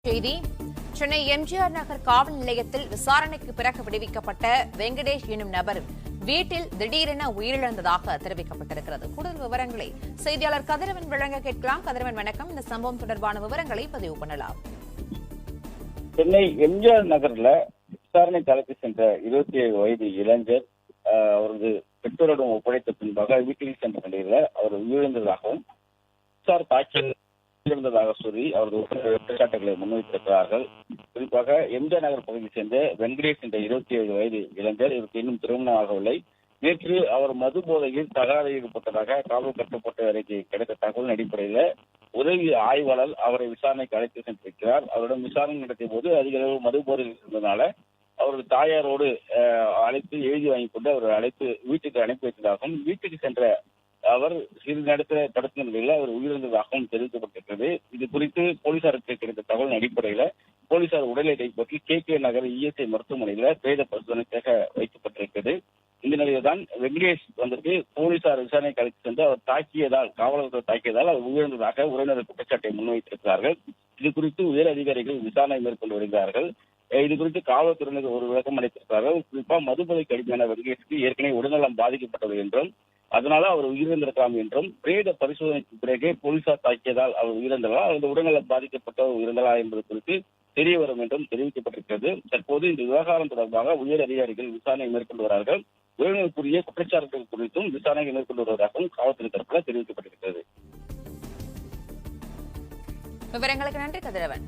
செய்தி. சென்னை எம்ஜிஆர் நகர் காவல் நிலையத்தில் விசாரணைக்கு பிறகு விடுவிக்கப்பட்ட வெங்கடேஷ் எனும் நபர் வீட்டில் திடீரென உயிரிழந்ததாக தெரிவிக்கப்பட்டிருக்கிறது. கூடுதல் விவரங்களை செய்தியாளர் கதிரவன் வழங்க கேட்கலாம். கதிரவன் வணக்கம். இந்த சம்பவம் தொடர்பான விவரங்களை பதிவு பண்ணலாம். சென்னை எம்ஜிஆர் நகர்ல விசாரணைக்கு அழைத்து சென்ற 27 வயது இளைஞர் அவரது பெற்றோரிடம் ஒப்படைத்த பின்பாக வீட்டில் சென்ற நிலையில அவர் உயிரிழந்ததாகவும் தாக்கியல் இருந்ததாக சொல்லி அவரது குற்றச்சாட்டுகளை முன்வைத்திருக்கிறார்கள். குறிப்பாக எம்ஜிஆர் நகர் பகுதியை சேர்ந்த வெங்கடேஷ் என்ற 27 வயது இளைஞர் இவருக்கு இன்னும் திருமணம் ஆகவில்லை. நேற்று அவர் மது போதையில் தகராறு ஈடுபட்டதாக காவல் கட்டுப்பாட்டு அறைக்கு கிடைத்த தகவலின் அடிப்படையில் உதவி ஆய்வாளர் அவரை விசாரணைக்கு அழைத்து சென்றிருக்கிறார். அவரிடம் விசாரணை நடத்திய போது அதிக அளவு மது போதையில் இருந்ததுனால அவரது தாயாரோடு அழைத்து எழுதி வாங்கி கொண்டு அவர் வீட்டுக்கு அனுப்பி வைத்ததாகவும் வீட்டுக்கு சென்ற அவர் சிறிது நேரத்தில் தடுத்த நிலையில் அவர் உயிரிழந்ததாகவும் தெரிவிக்கப்பட்டிருக்கிறது. இது குறித்து போலீசாருக்கு கிடைத்த தகவலின் அடிப்படையில் போலீசார் உடலை கைப்பற்றி கே நகர் இஎஸ்ஐ மருத்துவமனையில பிரேத பரிசோதனைக்காக வைக்கப்பட்டிருக்கிறது. இந்த நிலையில்தான் வெங்கடேஷ் வந்துட்டு போலீசார் விசாரணைக்கு அழைத்து சென்று அவர் காவலர்கள் தாக்கியதால் அவர் உயிரிழந்ததாக உறவினர் குற்றச்சாட்டை முன்வைத்திருக்கிறார்கள். இது குறித்து உயர் அதிகாரிகள் விசாரணை மேற்கொண்டு வருகிறார்கள். இது குறித்து காவல்துறையினர் ஒரு விளக்கம் அளித்திருக்கிறார்கள். குறிப்பாக மதுபோதைக்கு அடிமையான வெங்கடேஷுக்கு ஏற்கனவே உடல்நலம் பாதிக்கப்பட்டது என்றும் அதனால அவர் உயிரிழந்திருக்கலாம் என்றும் பிரேத பரிசோதனைக்கு பிறகு போலீசார் தாக்கியதால் அவர் உயிரிழந்ததா அந்த உடல்நலம் பாதிக்கப்பட்டவர் உயிரிழந்ததா என்பது குறித்து தெரிய வரும் என்றும் தெரிவிக்கப்பட்டிருக்கிறது. தற்போது இந்த விவகாரம் தொடர்பாக உயர் அதிகாரிகள் விசாரணை மேற்கொண்டு வருகிறார்கள். உறவினருக்குரிய குற்றச்சாட்டுகள் குறித்தும் விசாரணை மேற்கொண்டு வருவதாகவும் காவல்துறை தரப்பில் தெரிவிக்கப்பட்டிருக்கிறது. விவரங்களுக்கு நன்றி கதிரவன்.